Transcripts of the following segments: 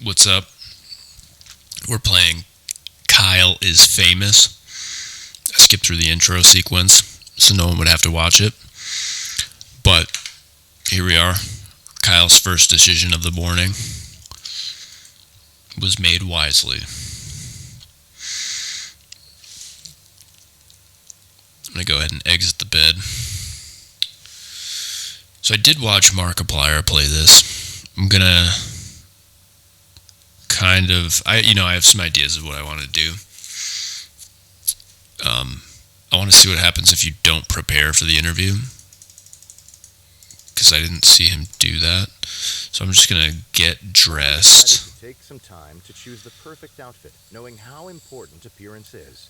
What's up? We're playing Kyle is Famous. I skipped through the intro sequence so no one would have to watch it. But here we are. Kyle's first decision of the morning was made wisely. I'm going to go ahead and exit the bed. So I did watch Markiplier play this. I'm going to I have some ideas of what I want to do. I want to see what happens if you don't prepare for the interview, because I didn't see him do that. So I'm just going to get dressed. Take some time to choose the perfect outfit, knowing how important appearance is.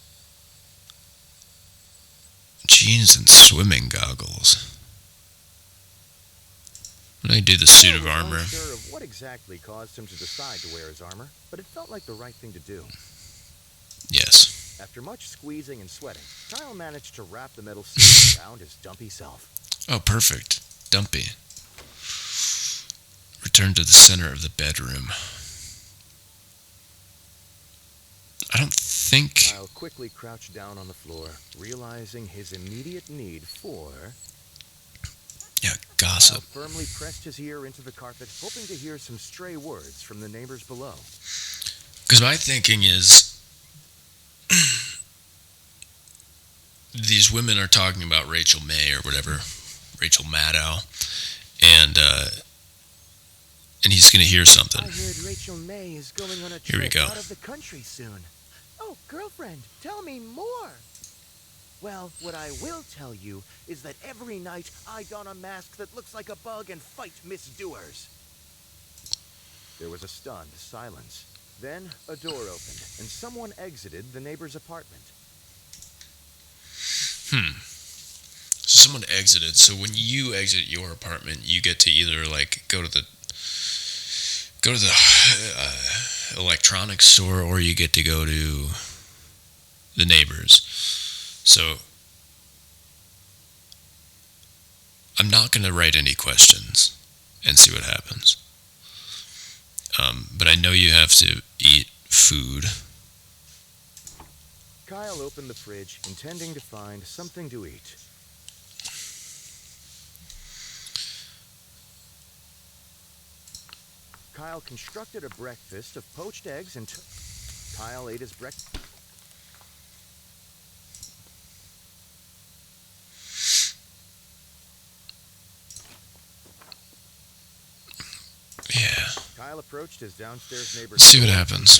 Jeans and swimming goggles. I do the suit of armor. I'm unsure of what exactly caused him to decide to wear his armor, but it felt like the right thing to do. Yes. After much squeezing and sweating, Kyle managed to wrap the metal suit around his dumpy self. Oh, perfect. Dumpy. Return to the center of the bedroom. I don't think... Kyle quickly crouched down on the floor, realizing his immediate need for... Yeah, gossip. Kyle firmly pressed his ear into the carpet, hoping to hear some stray words from the neighbors below. Because my thinking is... these women are talking about Rachel May or whatever, Rachel Maddow, and he's going to hear something. I heard Rachel May is going on a Here we trip go. out of the country soon. Oh, girlfriend, tell me more. Well, what I will tell you is that every night I don a mask that looks like a bug and fight misdoers. There was a stunned silence. Then a door opened and someone exited the neighbor's apartment. So someone exited. So when you exit your apartment, you get to either like go to the electronics store, or you get to go to the neighbors. So I'm not going to write any questions and see what happens. But I know you have to eat food. Kyle opened the fridge, intending to find something to eat. Kyle constructed a breakfast of poached eggs and Kyle ate his breakfast. Yeah. Kyle approached his downstairs neighbor. Let's see what happens.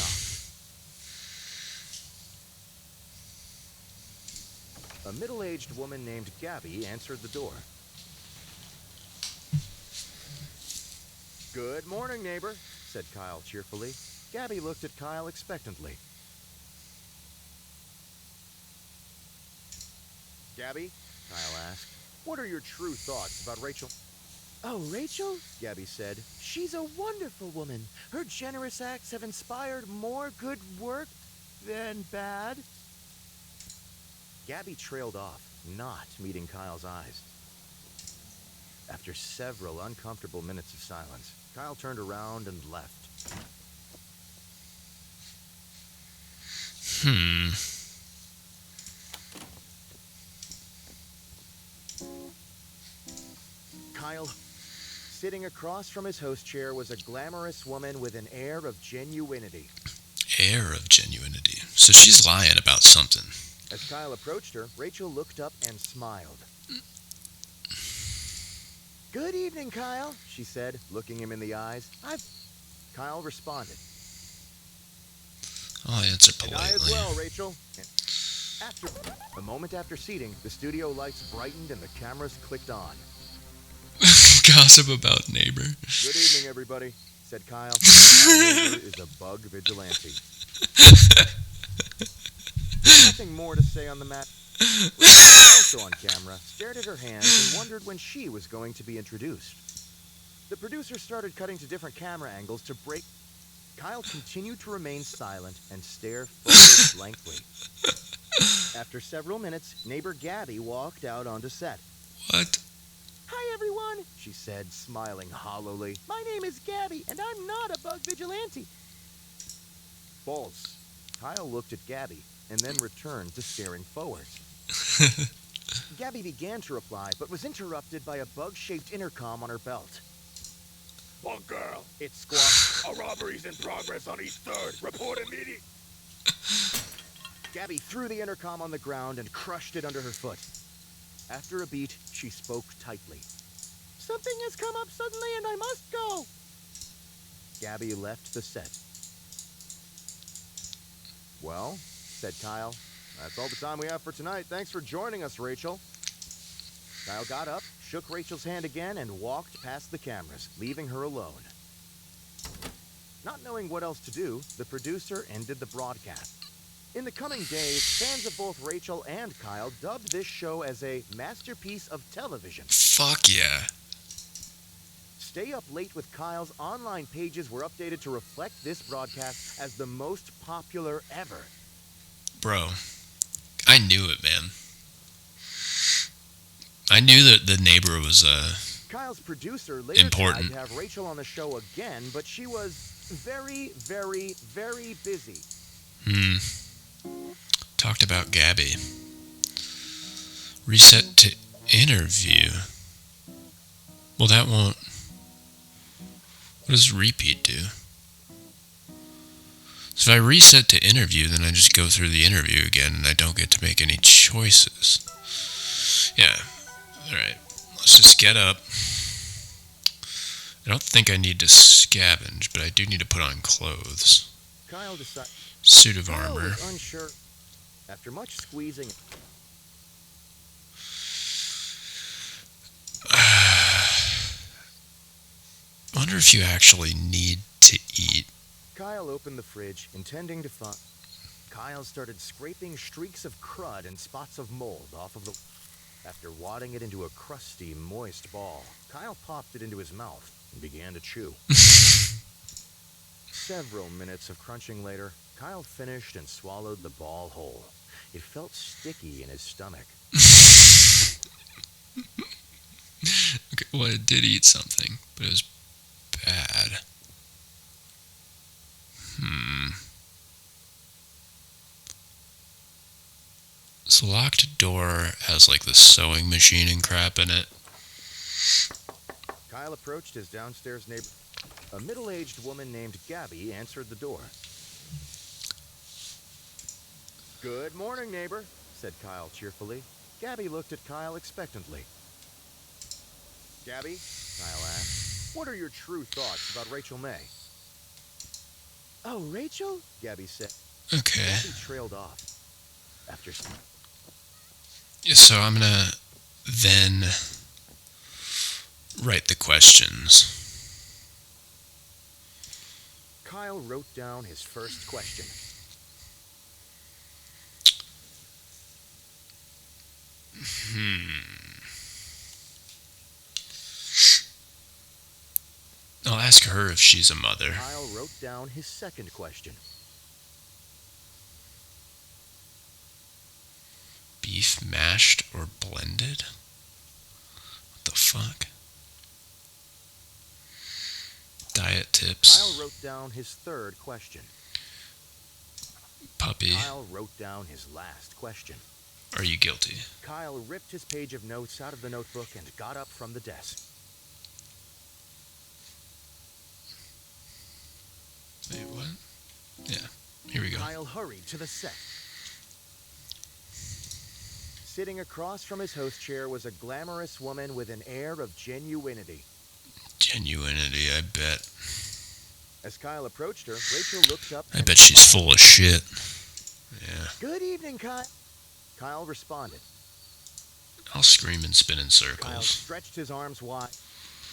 A middle-aged woman named Gabby answered the door. Good morning, neighbor, said Kyle cheerfully. Gabby looked at Kyle expectantly. Gabby, Kyle asked, what are your true thoughts about Rachel? Oh, Rachel? Gabby said. She's a wonderful woman. Her generous acts have inspired more good work than bad. Gabby trailed off, not meeting Kyle's eyes. After several uncomfortable minutes of silence, Kyle turned around and left. Kyle, sitting across from his host chair, was a glamorous woman with an air of genuinity. Air of genuinity. So she's lying about something. As Kyle approached her, Rachel looked up and smiled. Good evening, Kyle, she said, looking him in the eyes. Kyle responded. I'll answer And politely. I as well, Rachel. A moment after seating, the studio lights brightened and the cameras clicked on. Gossip about neighbor. Good evening, everybody, said Kyle. My neighbor is a bug vigilante. There's nothing more to say on the matter. Rachel, also on camera, stared at her hands and wondered when she was going to be introduced. The producer started cutting to different camera angles to break. Kyle continued to remain silent and stare forward blankly. After several minutes, neighbor Gabby walked out onto set. What? Hi, everyone, she said, smiling hollowly. My name is Gabby, and I'm not a bug vigilante. False. Kyle looked at Gabby and then returned to staring forward. Gabby began to reply, but was interrupted by a bug-shaped intercom on her belt. Bug girl, it's Squawk. A robbery's in progress on East 3rd. Report immediate. Gabby threw the intercom on the ground and crushed it under her foot. After a beat, she spoke tightly. Something has come up suddenly and I must go. Gabby left the set. Well, said Kyle, that's all the time we have for tonight. Thanks for joining us, Rachel. Kyle got up, shook Rachel's hand again, and walked past the cameras, leaving her alone. Not knowing what else to do, the producer ended the broadcast. In the coming days, fans of both Rachel and Kyle dubbed this show as a masterpiece of television. Fuck yeah. Stay Up Late with Kyle's online pages were updated to reflect this broadcast as the most popular ever. Bro, I knew it, man. I knew that the neighbor was Kyle's producer later important. tried to have Rachel on the show again, but she was very, very, very busy. Talked about Gabby. Reset to interview. Well, that won't. What does repeat do? So if I reset to interview, then I just go through the interview again and I don't get to make any choices. Yeah. Alright. Let's just get up. I don't think I need to scavenge, but I do need to put on clothes. Kyle decided. Suit of Kyle armor. was unsure. After much squeezing. I wonder if you actually need to eat. Kyle opened the fridge, intending to find. Kyle started scraping streaks of crud and spots of mold off of the. After wadding it into a crusty, moist ball, Kyle popped it into his mouth and began to chew. Several minutes of crunching later, Kyle finished and swallowed the ball whole. It felt sticky in his stomach. Okay, well, I did eat something, but it was bad. This locked door has like the sewing machine and crap in it. Kyle approached his downstairs neighbor. A middle-aged woman named Gabby answered the door. Good morning, neighbor, said Kyle cheerfully. Gabby looked at Kyle expectantly. Gabby, Kyle asked, what are your true thoughts about Rachel May? Oh, Rachel? Gabby said. Okay. Gabby trailed off. After So I'm gonna then write the questions. Kyle wrote down his first question. I'll ask her if she's a mother. Kyle wrote down his second question. Beef mashed or blended? What the fuck? Diet tips. Kyle wrote down his third question. Puppy. Kyle wrote down his last question. Are you guilty? Kyle ripped his page of notes out of the notebook and got up from the desk. Wait, what? Yeah, here we go. Kyle hurried to the set. Sitting across from his host chair was a glamorous woman with an air of genuinity. Genuinity, I bet. As Kyle approached her, Rachel looked up. I bet she's full of shit. Yeah. Good evening, Kyle. Kyle responded. I'll scream and spin in Kyle circles. stretched his arms wide.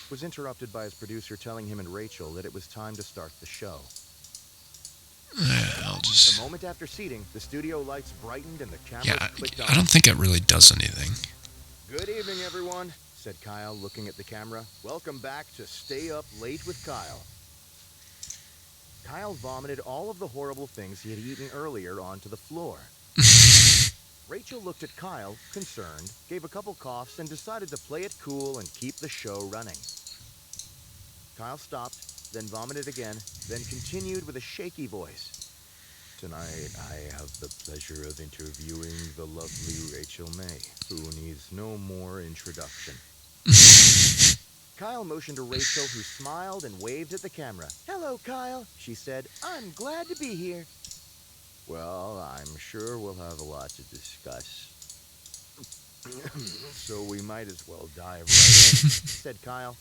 Was interrupted by his producer telling him and Rachel that it was time to start the show. Yeah, I'll just... A moment after seating, the studio lights brightened and the cameras clicked on. I don't think it really does anything. Good evening, everyone, said Kyle, looking at the camera. Welcome back to Stay Up Late with Kyle. Kyle vomited all of the horrible things he had eaten earlier onto the floor. Rachel looked at Kyle, concerned, gave a couple coughs, and decided to play it cool and keep the show running. Kyle stopped, then vomited again, then continued with a shaky voice. Tonight, I have the pleasure of interviewing the lovely Rachel May, who needs no more introduction. Kyle motioned to Rachel, who smiled and waved at the camera. Hello, Kyle, she said. I'm glad to be here. Well, I'm sure we'll have a lot to discuss. So we might as well dive right in, said Kyle.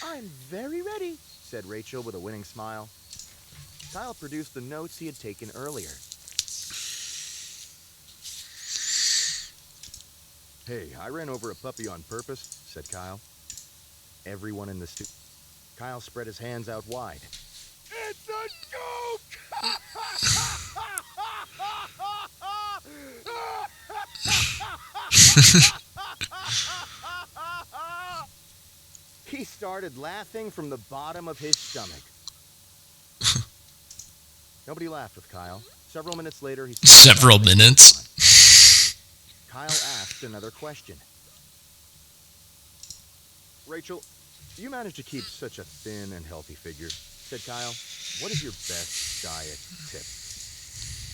I'm very ready, said Rachel with a winning smile. Kyle produced the notes he had taken earlier. Hey, I ran over a puppy on purpose, said Kyle. Everyone in the studio. Kyle spread his hands out wide. It's a joke! He started laughing from the bottom of his stomach. Nobody laughed with Kyle. Several minutes later, he... Several minutes? Kyle asked another question. Rachel, you manage to keep such a thin and healthy figure, said Kyle. What is your best diet tip?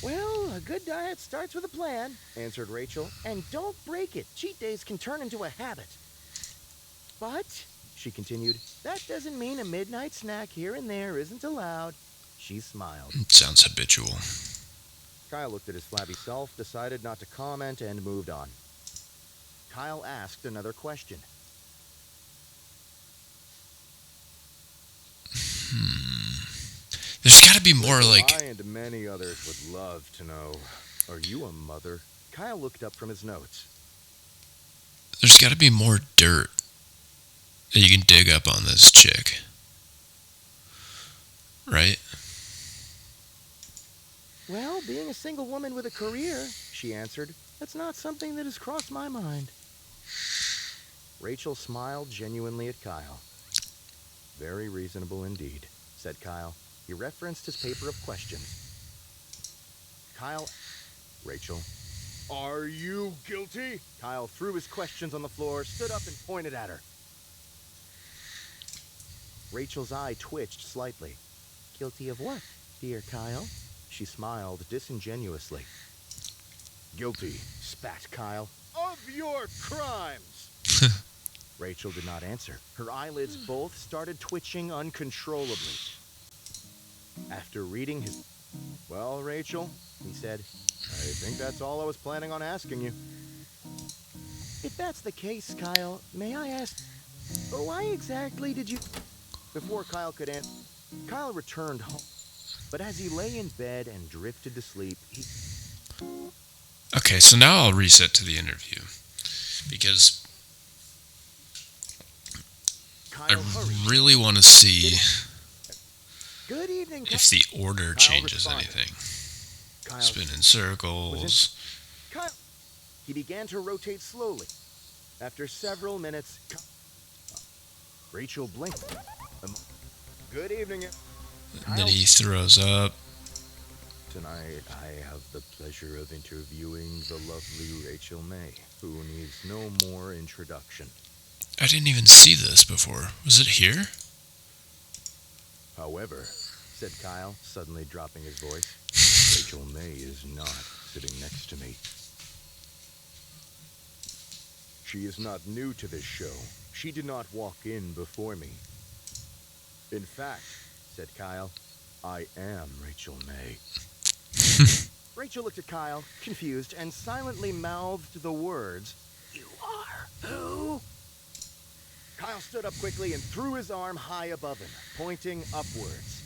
Well, a good diet starts with a plan, answered Rachel. And don't break it. Cheat days can turn into a habit. But, she continued, that doesn't mean a midnight snack here and there isn't allowed. She smiled. Sounds habitual. Kyle looked at his flabby self, decided not to comment, and moved on. Kyle asked another question. There's got to be more, like... I and many others would love to know, are you a mother? Kyle looked up from his notes. There's got to be more dirt that you can dig up on this chick. Right? Well, being a single woman with a career, she answered, that's not something that has crossed my mind. Rachel smiled genuinely at Kyle. Very reasonable indeed, said Kyle. He referenced his paper of questions. Kyle... Rachel. Are you guilty? Kyle threw his questions on the floor, stood up and pointed at her. Rachel's eye twitched slightly. Guilty of what, dear Kyle? She smiled disingenuously. Guilty, spat Kyle. Of your crimes! Rachel did not answer. Her eyelids both started twitching uncontrollably. After reading his... Well, Rachel, he said, I think that's all I was planning on asking you. If that's the case, Kyle, may I ask, why exactly did you... Before Kyle could answer, Kyle returned home. But as he lay in bed and drifted to sleep, he... Okay, so now I'll reset to the interview. Because I really want to see Good evening, if the order changes anything. Spin in circles. Kyle. He began to rotate slowly. After several minutes, Rachel blinked. Good evening. And then he throws up. Tonight, I have the pleasure of interviewing the lovely Rachel May, who needs no more introduction. I didn't even see this before. Was it here? However, said Kyle, suddenly dropping his voice, Rachel May is not sitting next to me. She is not new to this show. She did not walk in before me. In fact, said Kyle, I am Rachel May. Rachel looked at Kyle, confused, and silently mouthed the words, You are who? Kyle stood up quickly and threw his arm high above him, pointing upwards.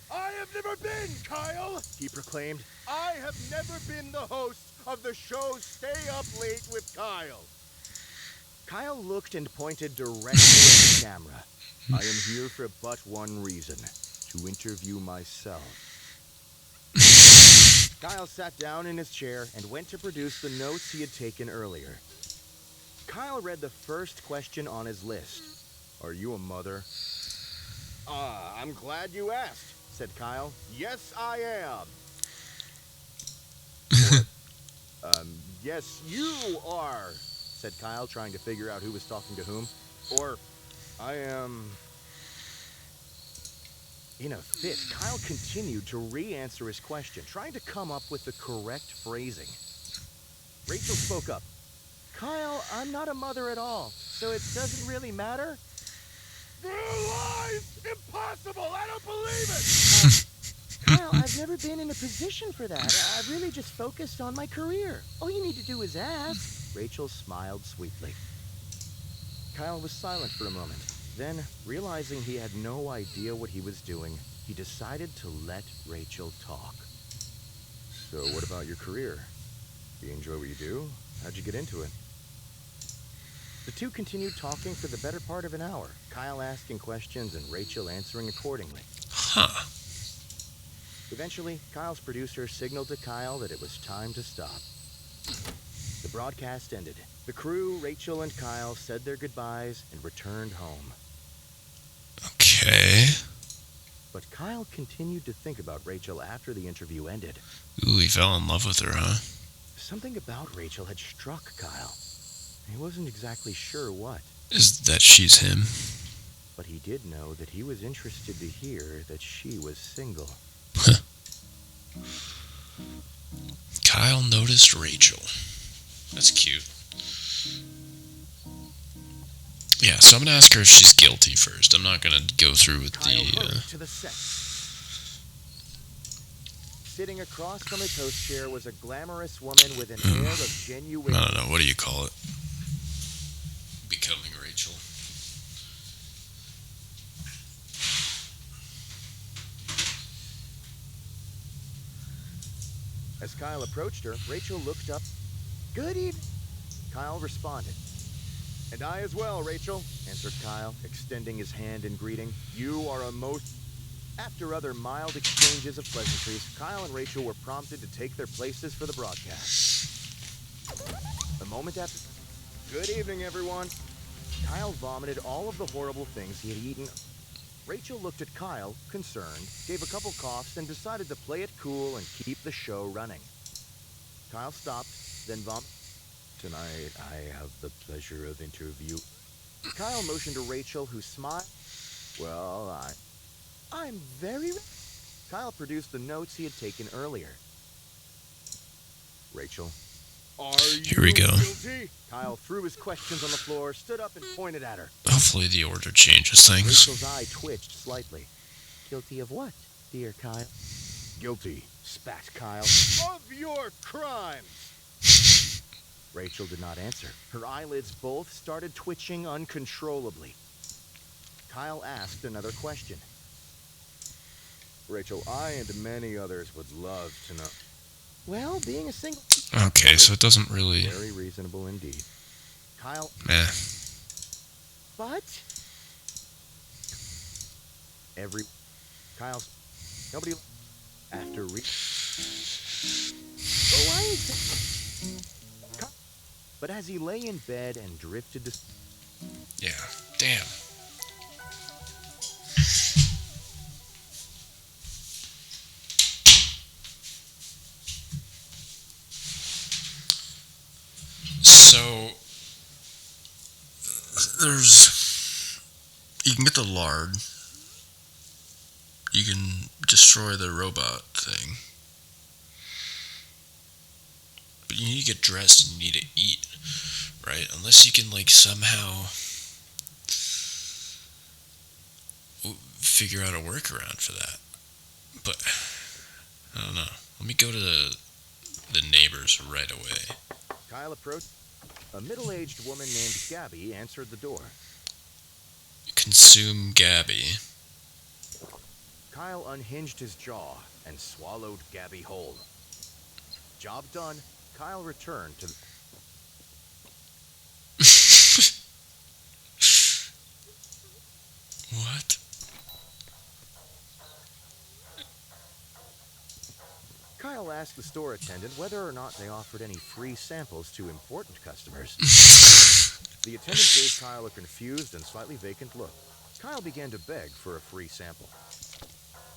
I have never been, Kyle, he proclaimed. I have never been the host of the show Stay Up Late with Kyle. Kyle looked and pointed directly at the camera. I am here for but one reason, to interview myself. Kyle sat down in his chair and went to produce the notes he had taken earlier. Kyle read the first question on his list. Are you a mother? I'm glad you asked, said Kyle. Yes, I am. Yes, you are, said Kyle, trying to figure out who was talking to whom. Or, I am... In a fit, Kyle continued to re-answer his question, trying to come up with the correct phrasing. Rachel spoke up. Kyle, I'm not a mother at all, so it doesn't really matter. Lies! Impossible! I don't believe it! Kyle, I've never been in a position for that. I've really just focused on my career. All you need to do is ask. Rachel smiled sweetly. Kyle was silent for a moment. Then, realizing he had no idea what he was doing, he decided to let Rachel talk. So what about your career? Do you enjoy what you do? How'd you get into it? The two continued talking for the better part of an hour, Kyle asking questions and Rachel answering accordingly. Huh. Eventually, Kyle's producer signaled to Kyle that it was time to stop. The broadcast ended. The crew, Rachel and Kyle, said their goodbyes and returned home. Okay. But Kyle continued to think about Rachel after the interview ended. Ooh, he fell in love with her, huh? Something about Rachel had struck Kyle. He wasn't exactly sure what, Is that she's him? but he did know that he was interested to hear that she was single. Kyle noticed Rachel. That's cute. Yeah, so I'm gonna ask her if she's guilty first. I'm not gonna go through with Kyle the. hurried to the set. Sitting across from his host chair was a glamorous woman with an air of genuine. I don't know. What do you call it? Becoming Rachel. As Kyle approached her, Rachel looked up. Good evening. Kyle responded. And I as well, Rachel, answered Kyle, extending his hand in greeting. You are a most... After other mild exchanges of pleasantries, Kyle and Rachel were prompted to take their places for the broadcast. A moment after... Good evening, everyone. Kyle vomited all of the horrible things he had eaten. Rachel looked at Kyle, concerned, gave a couple coughs, and decided to play it cool and keep the show running. Kyle stopped, then vomited. Tonight, I have the pleasure of interview. Kyle motioned to Rachel, who smiled. Well, I'm very... Kyle produced the notes he had taken earlier. Rachel. Are Here we you go. guilty? Kyle threw his questions on the floor, stood up and pointed at her. Hopefully the order changes things. Rachel's eye twitched slightly. Guilty of what, dear Kyle? Guilty Spat Kyle. of your crimes. Rachel did not answer. Her eyelids both started twitching uncontrollably. Kyle asked another question. Rachel, I and many others would love to know. Well, being a single... Okay, so it doesn't really. Very reasonable indeed. Kyle... Meh. But... Kyle's... Nobody... After why is it... But as he lay in bed and drifted to... Yeah. Damn. So you can get the lard. You can destroy the robot thing. But you need to get dressed and you need to eat, right? Unless you can somehow figure out a workaround for that. But I don't know. Let me go to the neighbors right away. Kyle approached. A middle-aged woman named Gabby answered the door. Consume Gabby. Kyle unhinged his jaw and swallowed Gabby whole. Job done, Kyle returned to... What? Kyle asked the store attendant whether or not they offered any free samples to important customers. The attendant gave Kyle a confused and slightly vacant look. Kyle began to beg for a free sample.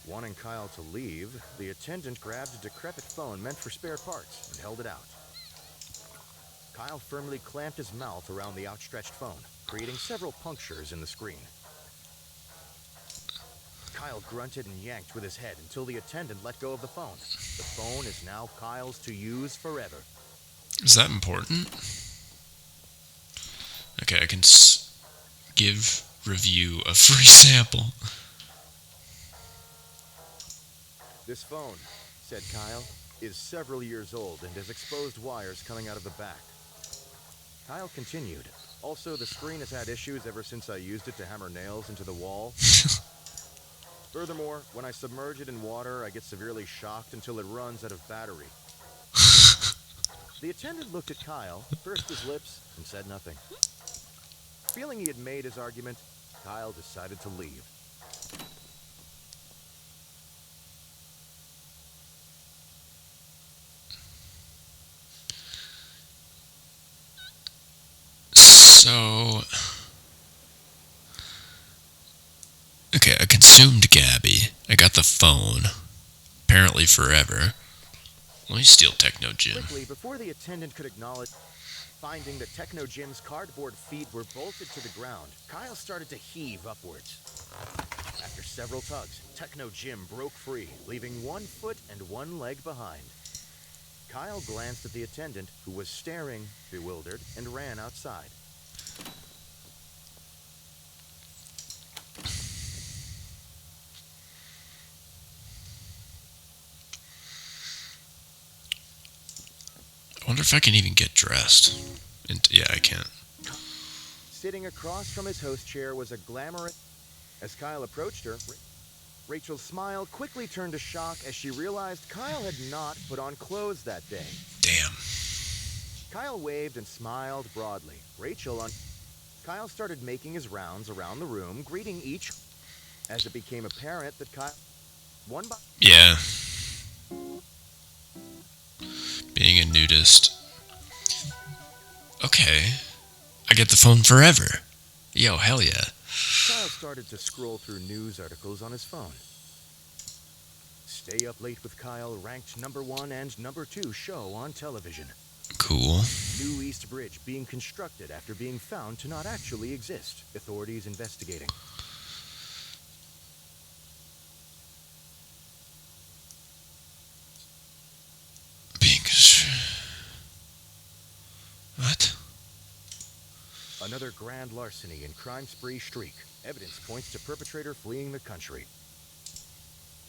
Wanting Kyle to leave, the attendant grabbed a decrepit phone meant for spare parts and held it out. Kyle firmly clamped his mouth around the outstretched phone, creating several punctures in the screen. Kyle grunted and yanked with his head until the attendant let go of the phone. The phone is now Kyle's to use forever. Is that important? Okay, I can give review a free sample. This phone, said Kyle, is several years old and has exposed wires coming out of the back. Kyle continued. Also, the screen has had issues ever since I used it to hammer nails into the wall. Furthermore, when I submerge it in water, I get severely shocked until it runs out of battery. The attendant looked at Kyle, pursed his lips, and said nothing. Feeling he had made his argument, Kyle decided to leave. So, okay, I consumed Gabby. I got the phone. Apparently forever. Let me steal Techno Jim. Quickly, before the attendant could acknowledge finding that Techno Jim's cardboard feet were bolted to the ground, Kyle started to heave upwards. After several tugs, Techno Jim broke free, leaving one foot and one leg behind. Kyle glanced at the attendant, who was staring, bewildered, and ran outside. I wonder if I can even get dressed. Yeah, I can't. Sitting across from his host chair was a glamorous... As Kyle approached her, Rachel's smile quickly turned to shock as she realized Kyle had not put on clothes that day. Damn. Kyle waved and smiled broadly. Kyle started making his rounds around the room, greeting each... As it became apparent that Kyle... Yeah. Being a nudist. Okay. I get the phone forever. Yo, hell yeah. Kyle started to scroll through news articles on his phone. Stay Up Late with Kyle ranked #1 and #2 show on television. Cool. New East Bridge being constructed after being found to not actually exist. Authorities investigating. What? Another grand larceny and crime spree streak. Evidence points to perpetrator fleeing the country.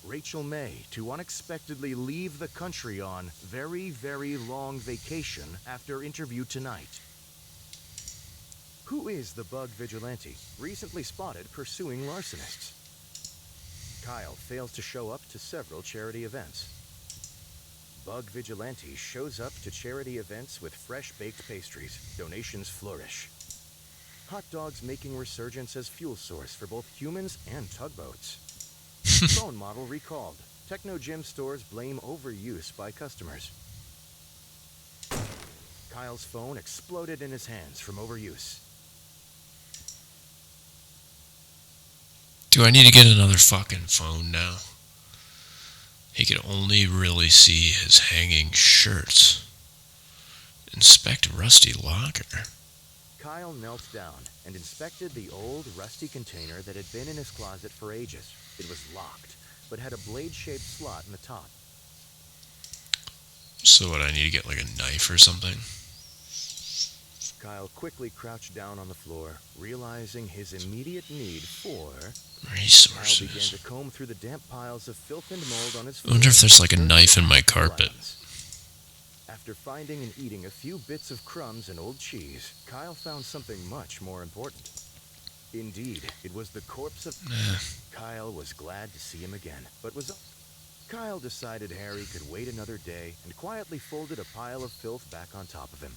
Rachel May to unexpectedly leave the country on very, very long vacation after interview tonight. Who is the bug vigilante recently spotted pursuing larcenists? Kyle fails to show up to several charity events. Bug vigilante shows up to charity events with fresh baked pastries. Donations flourish. Hot dogs making resurgence as fuel source for both humans and tugboats. Phone model recalled. Techno Gym stores blame overuse by customers. Kyle's phone exploded in his hands from overuse. Do I need to get another fucking phone now? He could only really see his hanging shirts. Inspect rusty locker. Kyle knelt down and inspected the old, rusty container that had been in his closet for ages. It was locked, but had a blade-shaped slot in the top. So what, I need to get like a knife or something? Kyle quickly crouched down on the floor, realizing his immediate need for... resources. Kyle began to comb through the damp piles of filth and mold on his floor. I wonder if there's like a knife in my carpet. After finding and eating a few bits of crumbs and old cheese, Kyle found something much more important. Indeed, it was the corpse of... Kyle was glad to see him again, but was... Kyle decided Harry could wait another day and quietly folded a pile of filth back on top of him.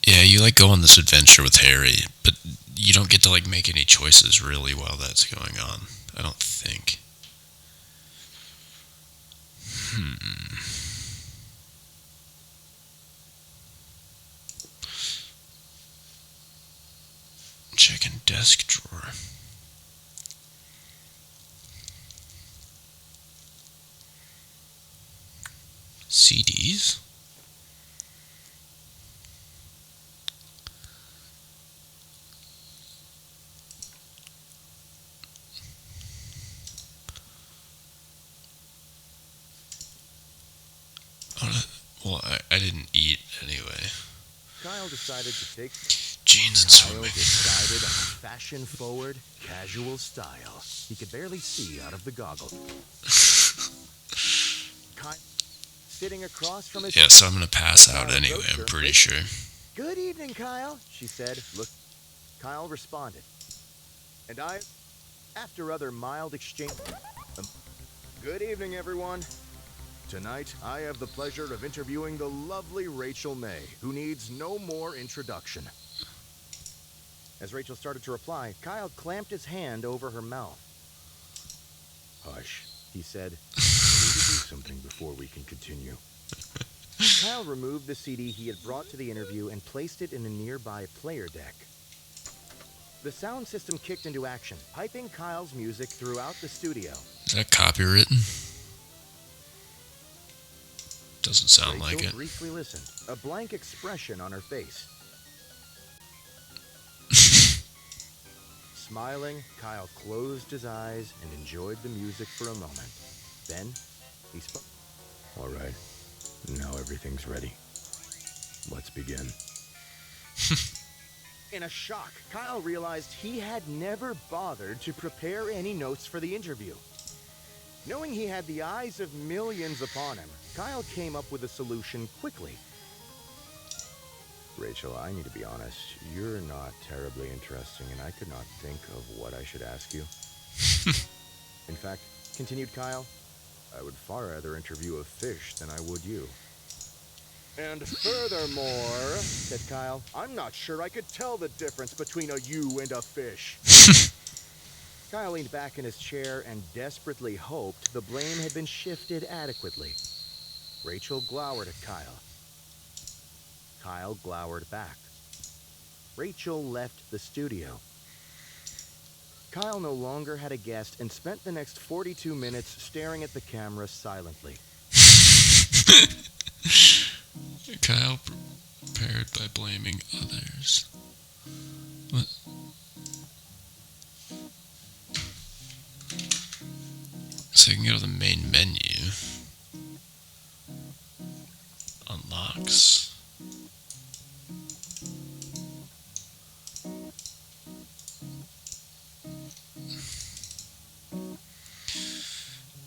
Yeah, you like go on this adventure with Harry, but you don't get to like make any choices really while that's going on. I don't think. Checking desk drawer. CDs? Well, I didn't eat anyway. Kyle decided to take Jeans and Kyle swimming. decided on fashion-forward, casual style. He could barely see out of the goggles. Kyle sitting across from his Yeah, so I'm gonna pass out anyway, I'm pretty sure. Good evening, Kyle, she said. Look, Kyle responded. And after other mild exchange... Good evening, everyone. Tonight, I have the pleasure of interviewing the lovely Rachel May, who needs no more introduction. As Rachel started to reply, Kyle clamped his hand over her mouth. Hush, he said. I need to do something before we can continue. Kyle removed the CD he had brought to the interview and placed it in a nearby player deck. The sound system kicked into action, piping Kyle's music throughout the studio. Is that copywritten? Doesn't sound Rachel like it. briefly listened, a blank expression on her face. Smiling, Kyle closed his eyes and enjoyed the music for a moment. Then, he spoke. All right, now everything's ready. Let's begin. In a shock, Kyle realized he had never bothered to prepare any notes for the interview. Knowing he had the eyes of millions upon him, Kyle came up with a solution quickly. Rachel, I need to be honest. You're not terribly interesting, and I could not think of what I should ask you. In fact, continued Kyle, I would far rather interview a fish than I would you. And furthermore, said Kyle, I'm not sure I could tell the difference between a you and a fish. Kyle leaned back in his chair and desperately hoped the blame had been shifted adequately. Rachel glowered at Kyle. Kyle glowered back. Rachel left the studio. Kyle no longer had a guest and spent the next 42 minutes staring at the camera silently. Kyle prepared by blaming others. What? So you can go to the main menu. Unlocks.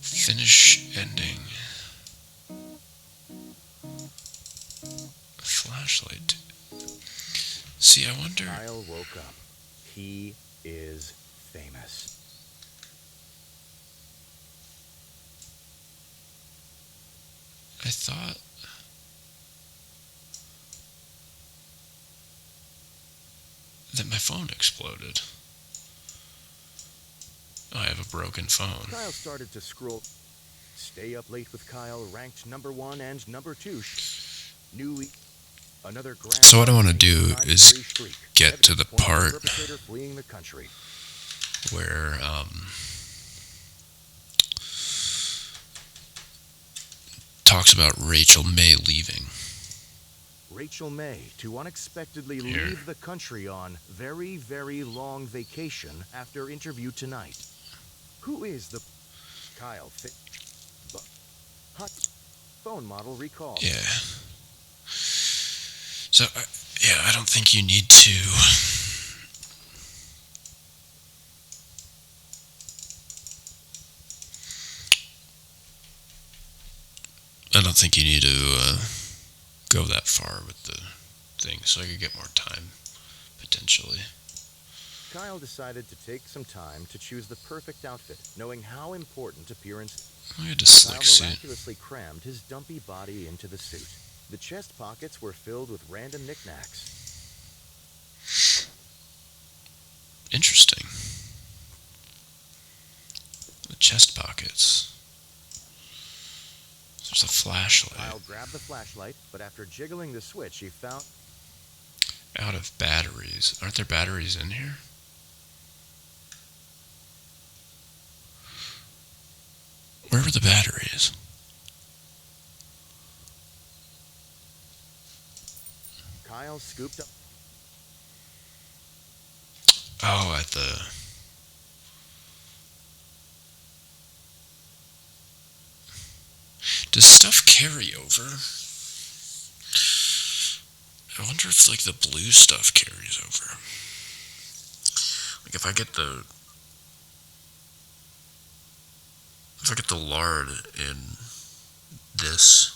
Finish ending. Flashlight. See, I wonder. Kyle woke up. He is famous. I thought. That my phone exploded. I have a broken phone. Kyle started to scroll. Stay Up Late with Kyle ranked number 1 and number 2. New another grand. So what I want to do is get to the part fleeing the country. where talks about Rachel May leaving. Rachel May to unexpectedly leave the country on very, very long vacation after interview tonight. Who is the Kyle hot phone model recall? Yeah. So, I don't think you need to. I don't think you need to go that far with the thing, so I could get more time, potentially. Kyle decided to take some time to choose the perfect outfit, knowing how important appearance. I had a slick Kyle suit. miraculously crammed his dumpy body into the suit. The chest pockets were filled with random knickknacks. Interesting. The chest pockets. There's a flashlight. Kyle grabbed the flashlight, but after jiggling the switch, he found... Out of batteries. Aren't there batteries in here? Where were the batteries? Kyle scooped up... Oh, at the... Does stuff carry over? I wonder if like the blue stuff carries over. Like if I get the lard in this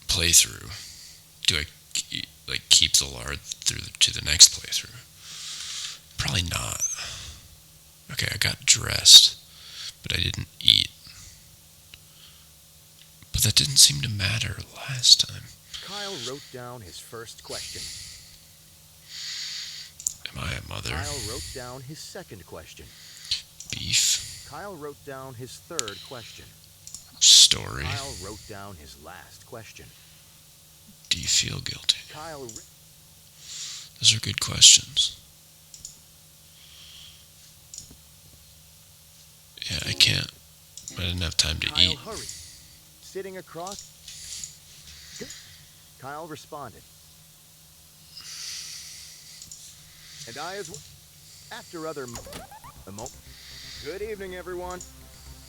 playthrough, do I like keep the lard to the next playthrough? Probably not. Okay, I got dressed, but I didn't eat. But that didn't seem to matter last time. Kyle wrote down his first question. Am I a mother? Kyle wrote down his second question. Beef. Kyle wrote down his third question. Story. Kyle wrote down his last question. Do you feel guilty? Kyle. Those are good questions. Yeah, I can't. I didn't have time to Kyle eat. hurried. Sitting across. Kyle responded. And I as well. After other Good evening, everyone.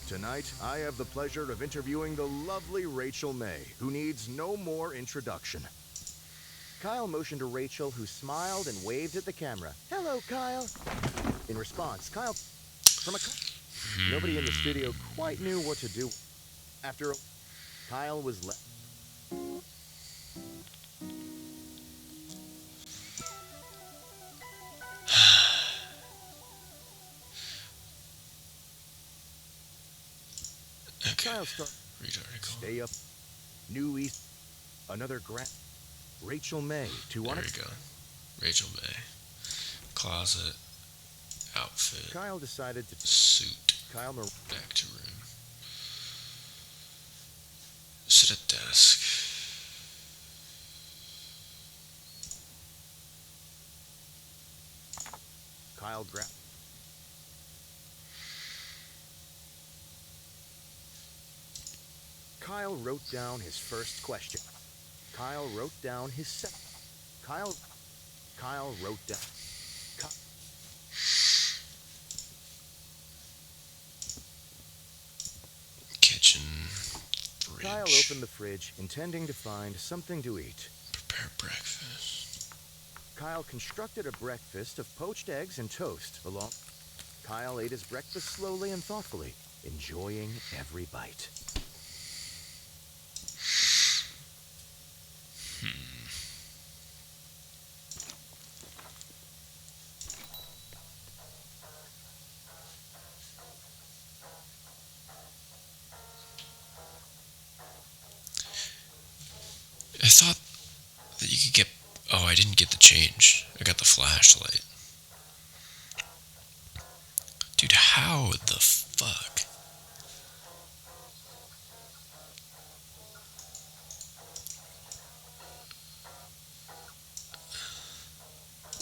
Tonight, I have the pleasure of interviewing the lovely Rachel May, who needs no more introduction. Kyle motioned to Rachel, who smiled and waved at the camera. Hello, Kyle. In response, Kyle from a... Nobody in the studio quite knew what to do. After Kyle was left. Okay. Kyle started. Read article. Stay up. New East. Another grant. Rachel May. There we go. Rachel May. Closet. Outfit. Kyle decided to. Suit. Kyle. Back to room. Sit at desk. Kyle grabbed. Kyle wrote down his first question. Kyle wrote down his second. Kyle wrote down. Kitchen. Fridge. Kyle opened the fridge, intending to find something to eat. Prepare breakfast. Kyle constructed a breakfast of poached eggs and toast along. Kyle ate his breakfast slowly and thoughtfully, enjoying every bite. I thought that you could get... Oh, I didn't get the change. I got the flashlight. Dude, how the fuck?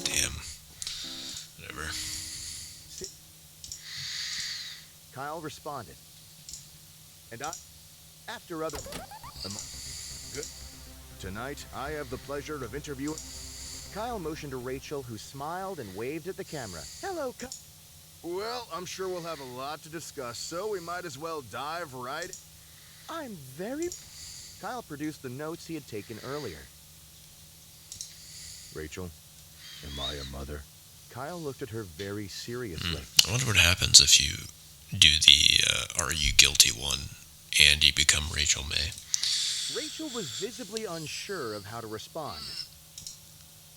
Damn. Whatever. Kyle responded. And after other... Good. Tonight, I have the pleasure of interviewing... Kyle motioned to Rachel, who smiled and waved at the camera. Hello, Kyle. Well, I'm sure we'll have a lot to discuss, so we might as well dive right... I'm very... Kyle produced the notes he had taken earlier. Rachel, am I a mother? Kyle looked at her very seriously. I wonder what happens if you do the Are You Guilty one and you become Rachel May. Rachel was visibly unsure of how to respond.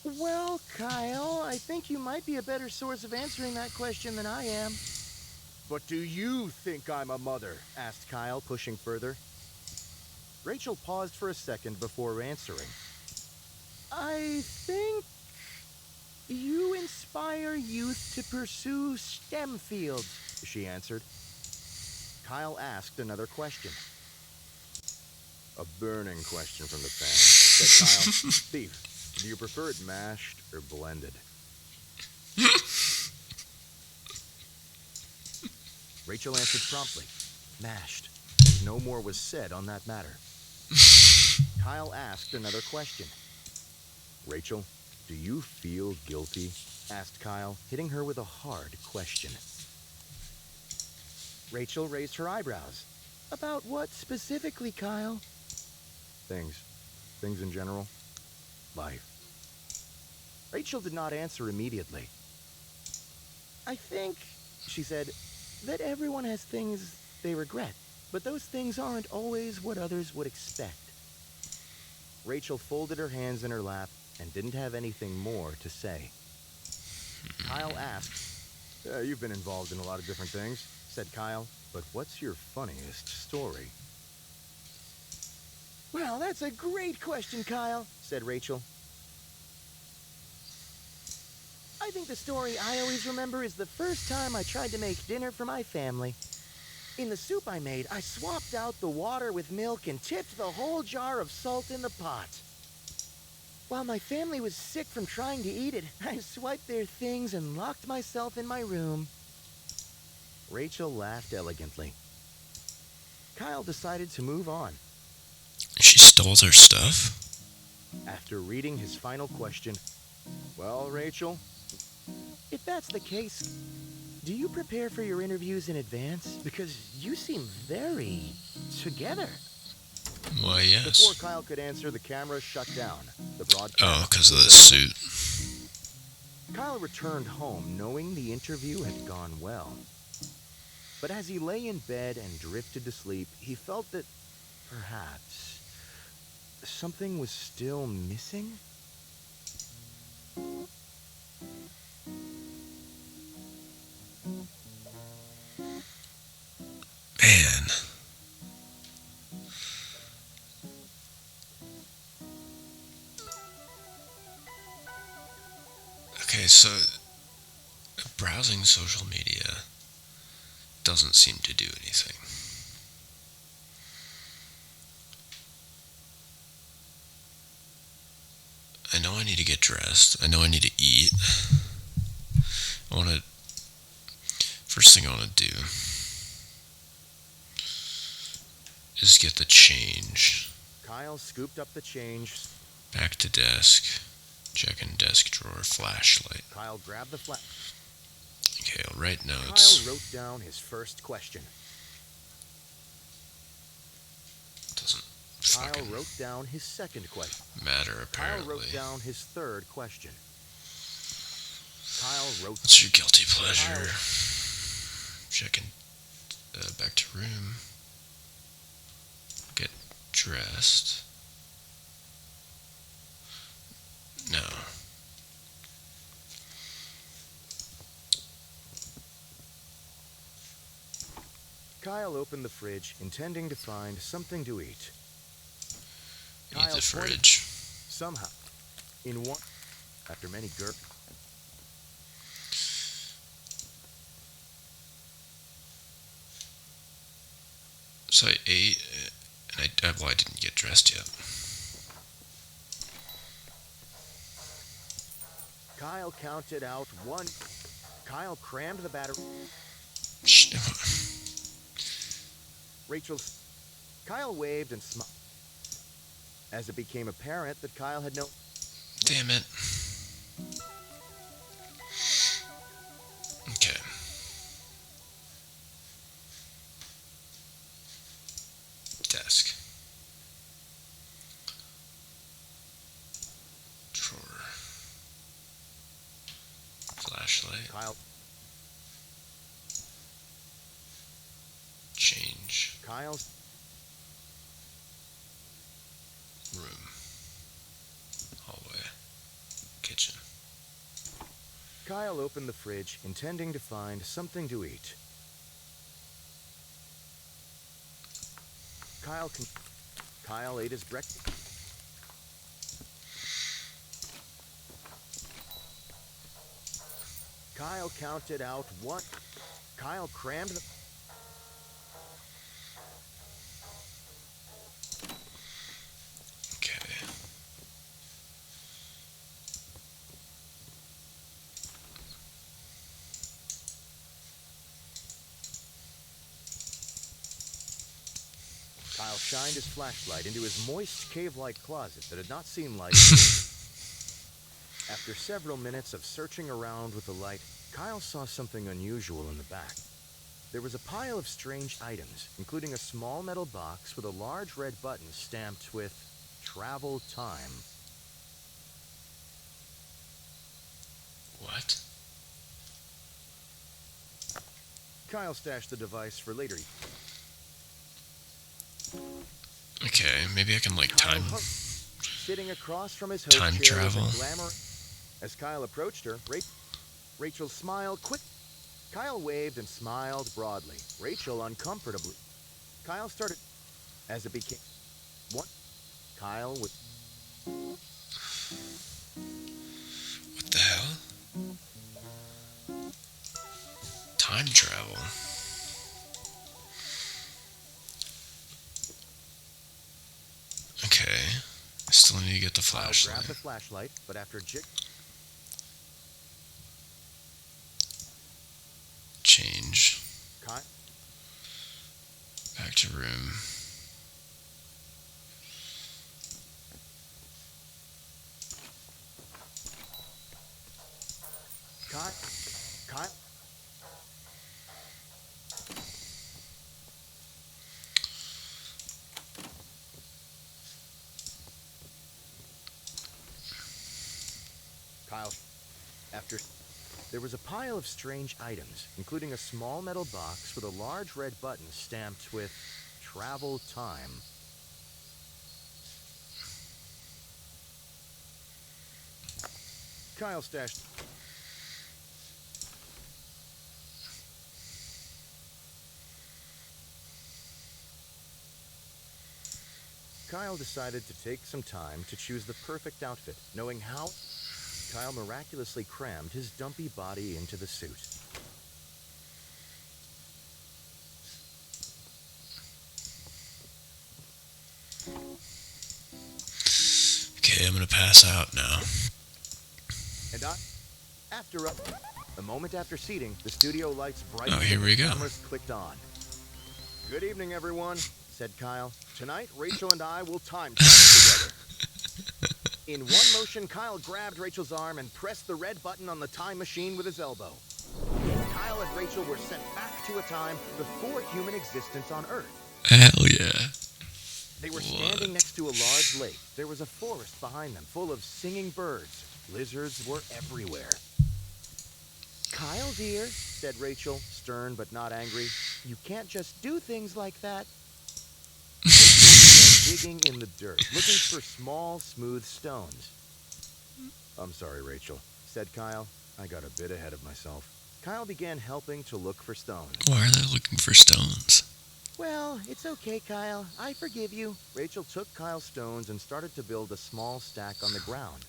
Well, Kyle, I think you might be a better source of answering that question than I am. But do you think I'm a mother? Asked Kyle, pushing further. Rachel paused for a second before answering. I think you inspire youth to pursue STEM fields, she answered. Kyle asked another question. A burning question from the fan, said Kyle. Steve, do you prefer it mashed or blended? Rachel answered promptly, mashed, and no more was said on that matter. Kyle asked another question. Rachel, do you feel guilty? Asked Kyle, hitting her with a hard question. Rachel raised her eyebrows. About what specifically, Kyle? Things. Things in general. Life. Rachel did not answer immediately. I think, she said, that everyone has things they regret, but those things aren't always what others would expect. Rachel folded her hands in her lap and didn't have anything more to say. Kyle asked, you've been involved in a lot of different things, said Kyle, but what's your funniest story? Well, that's a great question, Kyle, said Rachel. I think the story I always remember is the first time I tried to make dinner for my family. In the soup I made, I swapped out the water with milk and tipped the whole jar of salt in the pot. While my family was sick from trying to eat it, I swiped their things and locked myself in my room. Rachel laughed elegantly. Kyle decided to move on. She stole their stuff? After reading his final question, well, Rachel, if that's the case, do you prepare for your interviews in advance? Because you seem very together. Why, yes. Before Kyle could answer, the camera shut down. The broadcast. Oh, because of the suit. Kyle returned home knowing the interview had gone well. But as he lay in bed and drifted to sleep, he felt that perhaps something was still missing. Man. Okay, so browsing social media doesn't seem to do anything. I know I need to get dressed. I know I need to eat. First thing I want to do is get the change. Kyle scooped up the change. Back to desk. Checking desk drawer, flashlight. Kyle grabbed the flash. Okay, I'll write notes. Kyle wrote down his first question. Doesn't Kyle fucking wrote down his second question. matter, apparently. Kyle wrote down his third question. Kyle wrote... What's your guilty pleasure? Checking back to room. Get dressed. No. Kyle opened the fridge, intending to find something to eat. Eat the fridge. Somehow, in one... After many So I ate, and I didn't get dressed yet. Kyle counted out one. Kyle crammed the battery. Rachel's. Kyle waved and smiled. As it became apparent that Kyle had no... Damn it. Okay. Desk. Drawer. Flashlight. Kyle. Change. Kyle's. Room. Hallway. Kitchen. Kyle opened the fridge, intending to find something to eat. Kyle ate his breakfast. Kyle counted out one. Kyle crammed the... Okay. Kyle shined his flashlight into his moist, cave-like closet that had not seemed like... After several minutes of searching around with the light, Kyle saw something unusual in the back. There was a pile of strange items, including a small metal box with a large red button stamped with travel time. What? Kyle stashed the device for later. Okay, maybe I can like time Sitting across from his host time chair travel. was a glamour. As Kyle approached her, Rachel smiled quick. Kyle waved and smiled broadly. Rachel uncomfortably. Kyle started as it became what? Kyle was What the hell? Time travel. Okay. I still need to get the Kyle flashlight. grabbed the flashlight, but after Change. Kyle Back to room. Kyle Kyle after there was a pile of strange items, including a small metal box with a large red button stamped with travel time. Kyle stashed Kyle decided to take some time to choose the perfect outfit, knowing how Kyle miraculously crammed his dumpy body into the suit. Okay, I'm gonna pass out now. And a moment after seating, the studio lights brightened Oh, here we and go. cameras clicked on. Good evening, everyone, said Kyle. Tonight, Rachel and I will time travel together. In one motion, Kyle grabbed Rachel's arm and pressed the red button on the time machine with his elbow. Kyle and Rachel were sent back to a time before human existence on Earth. Hell yeah. They were standing next to a large lake. There was a forest behind them, full of singing birds. Lizards were everywhere. Kyle, dear, said Rachel, stern but not angry. You can't just do things like that. Rachel began digging in the dirt, looking for small, smooth stones. I'm sorry, Rachel, said Kyle. I got a bit ahead of myself. Kyle began helping to look for stones. Why are they looking for stones? Well, it's okay, Kyle. I forgive you. Rachel took Kyle's stones and started to build a small stack on the ground.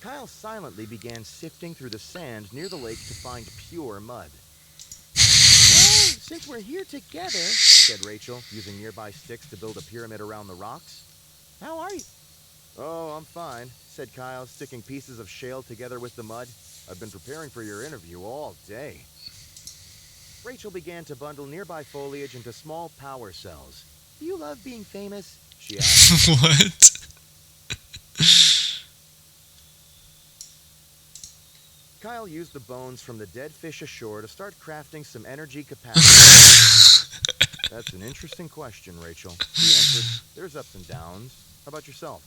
Kyle silently began sifting through the sand near the lake to find pure mud. Well, since we're here together, said Rachel, using nearby sticks to build a pyramid around the rocks. How are you? Oh, I'm fine, said Kyle, sticking pieces of shale together with the mud. I've been preparing for your interview all day. Rachel began to bundle nearby foliage into small power cells. Do you love being famous? She asked. What? Kyle used the bones from the dead fish ashore to start crafting some energy capacity. That's an interesting question, Rachel, he answered. There's ups and downs. How about yourself?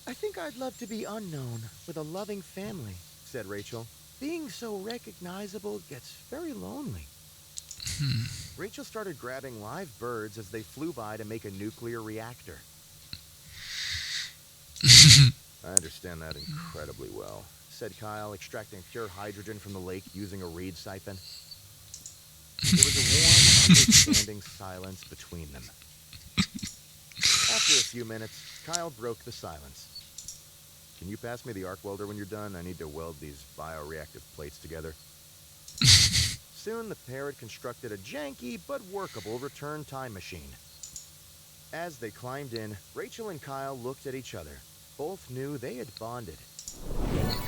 I think I'd love to be unknown with a loving family, said Rachel. Being so recognizable gets very lonely. Rachel started grabbing live birds as they flew by to make a nuclear reactor. I understand that incredibly well, said Kyle, extracting pure hydrogen from the lake using a reed siphon. There was a warm, understanding silence between them. After a few minutes, Kyle broke the silence. Can you pass me the arc welder when you're done? I need to weld these bioreactive plates together. Soon the pair had constructed a janky but workable return time machine. As they climbed in, Rachel and Kyle looked at each other. Both knew they had bonded.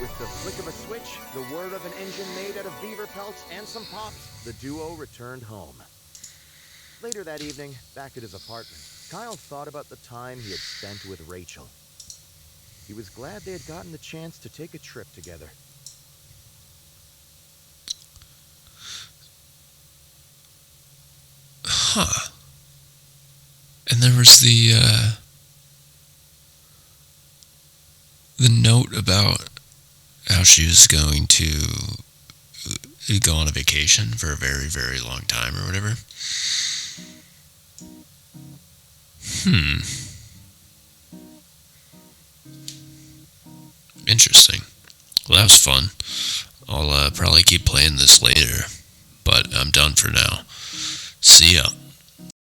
With the flick of a switch, the whir of an engine made out of beaver pelts, and some pops, the duo returned home. Later that evening, back at his apartment, Kyle thought about the time he had spent with Rachel. He was glad they had gotten the chance to take a trip together. Huh. And And there was the note about how she was going to go on a vacation for a very, very long time or whatever. Interesting. Well, that was fun. I'll probably keep playing this later, but I'm done for now. See ya.